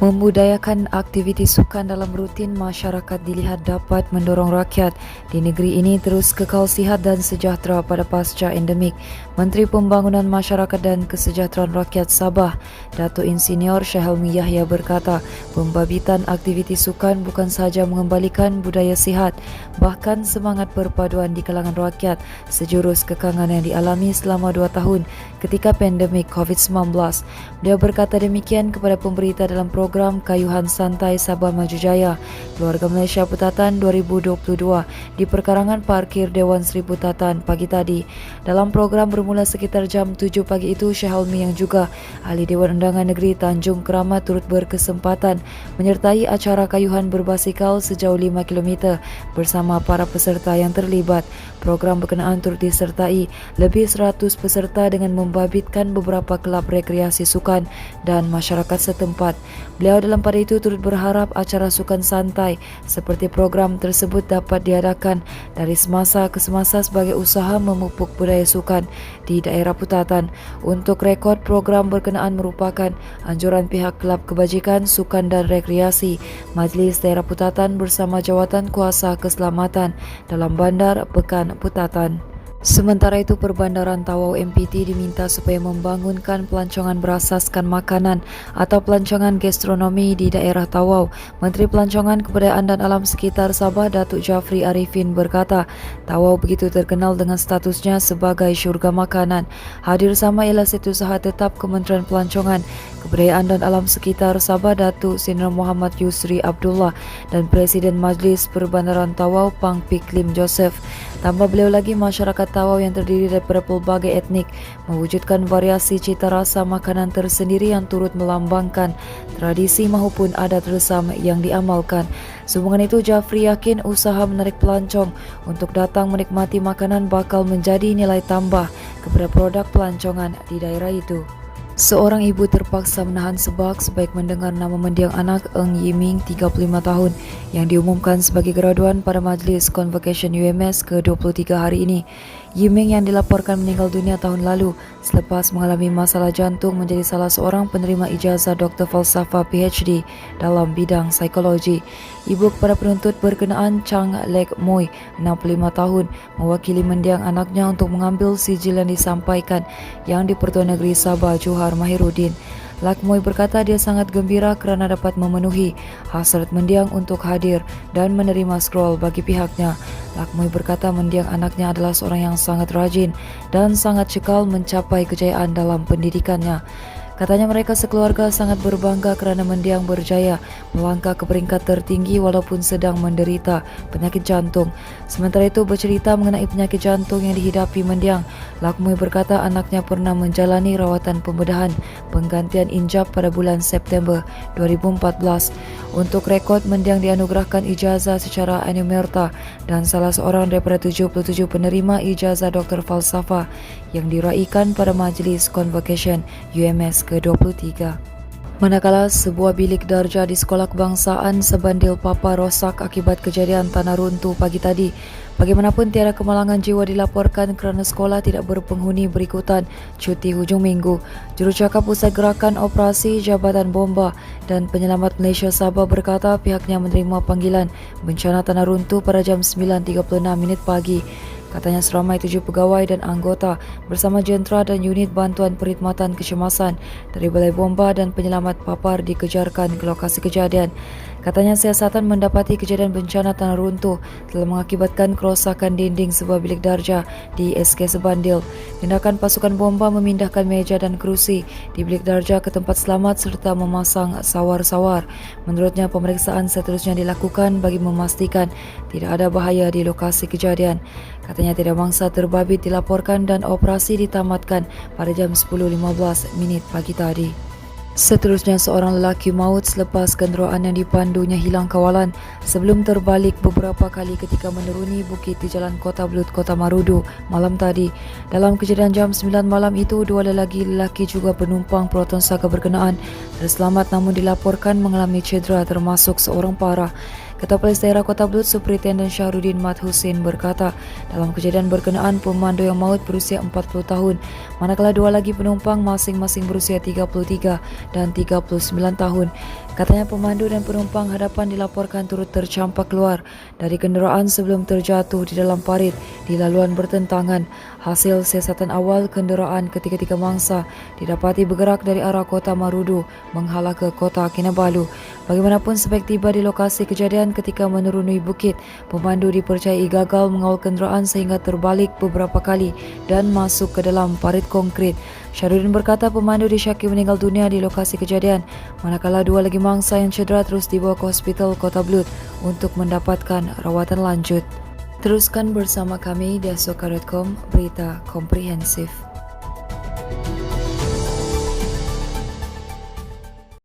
Membudayakan aktiviti sukan dalam rutin masyarakat dilihat dapat mendorong rakyat di negeri ini terus kekal sihat dan sejahtera pada pasca endemik. Menteri Pembangunan Masyarakat dan Kesejahteraan Rakyat Sabah, Datuk Insinyur Syahelmi Yahya berkata, pembabitan aktiviti sukan bukan sahaja mengembalikan budaya sihat, bahkan semangat perpaduan di kalangan rakyat sejurus kekangan yang dialami selama 2 tahun ketika pandemik COVID-19. Beliau berkata demikian kepada pemberita dalam program Kayuhan Santai Sabah Maju Jaya Keluarga Malaysia Putatan 2022 di perkarangan parkir Dewan Seri Putatan pagi tadi. Dalam program bermula sekitar jam 7 pagi itu, Syahelmi yang juga Ahli Dewan Undangan Negeri Tanjung Keramat turut berkesempatan menyertai acara kayuhan berbasikal sejauh 5 km bersama para peserta yang terlibat. Program berkenaan turut disertai lebih 100 peserta dengan membabitkan beberapa kelab rekreasi sukan dan masyarakat setempat. Beliau dalam pada itu turut berharap acara sukan santai seperti program tersebut dapat diadakan dari semasa ke semasa sebagai usaha memupuk budaya sukan di daerah Putatan. Untuk rekod, program berkenaan merupakan anjuran pihak kelab kebajikan, sukan dan rekreasi Majlis Daerah Putatan bersama Jawatan Kuasa Keselamatan dalam Bandar Pekan Putatan. Sementara itu, Perbandaran Tawau MPT diminta supaya membangunkan pelancongan berasaskan makanan atau pelancongan gastronomi di daerah Tawau. Menteri Pelancongan Kebudayaan dan Alam Sekitar Sabah, Datuk Jafri Arifin berkata, Tawau begitu terkenal dengan statusnya sebagai syurga makanan. Hadir sama ialah Setiausaha Tetap Kementerian Pelancongan Kebudayaan dan Alam Sekitar Sabah, Datuk Sdn Muhammad Yusri Abdullah dan Presiden Majlis Perbandaran Tawau, Pang Piklim Joseph. Tambah beliau lagi, masyarakat Tawau yang terdiri daripada pelbagai etnik mewujudkan variasi cita rasa makanan tersendiri yang turut melambangkan tradisi maupun adat resam yang diamalkan. Sehubungan itu, Jafri yakin usaha menarik pelancong untuk datang menikmati makanan bakal menjadi nilai tambah kepada produk pelancongan di daerah itu. Seorang ibu terpaksa menahan sebab sebaik mendengar nama mendiang anak Eng Yiming 35 tahun yang diumumkan sebagai graduan pada Majlis Convocation UMS ke-23 hari ini. Yiming yang dilaporkan meninggal dunia tahun lalu selepas mengalami masalah jantung menjadi salah seorang penerima ijazah Dr. Falsafah PhD dalam bidang psikologi. Ibu kepada penuntut berkenaan Chang Lek Moy, 65 tahun, mewakili mendiang anaknya untuk mengambil sijil yang disampaikan yang di Pertuan Negeri Sabah Johar Mahiruddin. Lakmoy berkata dia sangat gembira kerana dapat memenuhi hasrat mendiang untuk hadir dan menerima scroll bagi pihaknya. Lakmoy berkata mendiang anaknya adalah seorang yang sangat rajin dan sangat cekal mencapai kejayaan dalam pendidikannya. Katanya mereka sekeluarga sangat berbangga kerana mendiang berjaya melangkah ke peringkat tertinggi walaupun sedang menderita penyakit jantung. Sementara itu, bercerita mengenai penyakit jantung yang dihidapi mendiang, Lakmoy berkata anaknya pernah menjalani rawatan pembedahan penggantian injap pada bulan September 2014. Untuk rekod, mendiang dianugerahkan ijazah secara anumerta dan salah seorang daripada 77 penerima ijazah Dr. Falsafah yang diraikan pada Majlis Convocation UMS ke-23. Manakala sebuah bilik darjah di Sekolah Kebangsaan Sebandil Papa rosak akibat kejadian tanah runtuh pagi tadi. Bagaimanapun, tiada kemalangan jiwa dilaporkan kerana sekolah tidak berpenghuni berikutan cuti hujung minggu. Jurucakap Pusat Gerakan Operasi Jabatan Bomba dan Penyelamat Malaysia Sabah berkata pihaknya menerima panggilan bencana tanah runtuh pada jam 9.36 pagi. Katanya seramai 7 pegawai dan anggota bersama jentera dan unit bantuan perkhidmatan kecemasan dari Balai Bomba dan Penyelamat Papar dikejarkan ke lokasi kejadian. Katanya siasatan mendapati kejadian bencana tanah runtuh telah mengakibatkan kerosakan dinding sebuah bilik darjah di SK Sebandil. Tindakan pasukan bomba memindahkan meja dan kerusi di bilik darjah ke tempat selamat serta memasang sawar-sawar. Menurutnya, pemeriksaan seterusnya dilakukan bagi memastikan tidak ada bahaya di lokasi kejadian. Katanya tidak mangsa terbabit dilaporkan dan operasi ditamatkan pada jam 10.15 pagi tadi. Seterusnya, seorang lelaki maut selepas kenderaan yang dipandunya hilang kawalan sebelum terbalik beberapa kali ketika menuruni bukit di Jalan Kota Belut, Kota Marudu malam tadi. Dalam kejadian jam 9 malam itu, dua lelaki juga penumpang Proton Saga berkenaan terselamat namun dilaporkan mengalami cedera termasuk seorang parah. Ketua Polis Daerah Kota Belud, Superintendent Syahrudin Mat Husin berkata, dalam kejadian berkenaan pemandu yang maut berusia 40 tahun, manakala dua lagi penumpang masing-masing berusia 33 dan 39 tahun. Katanya pemandu dan penumpang hadapan dilaporkan turut tercampak keluar dari kenderaan sebelum terjatuh di dalam parit di laluan bertentangan. Hasil siasatan awal, kenderaan ketiga-tiga mangsa didapati bergerak dari arah kota Marudu menghala ke kota Kinabalu. Bagaimanapun sebab tiba di lokasi kejadian ketika menuruni bukit, pemandu dipercayai gagal mengawal kenderaan sehingga terbalik beberapa kali dan masuk ke dalam parit konkrit. Syarudin berkata pemandu disyaki meninggal dunia di lokasi kejadian, manakala dua lagi mangsa yang cedera terus dibawa ke hospital Kota Blut untuk mendapatkan rawatan lanjut. Teruskan bersama kami di asoka.com, berita komprehensif.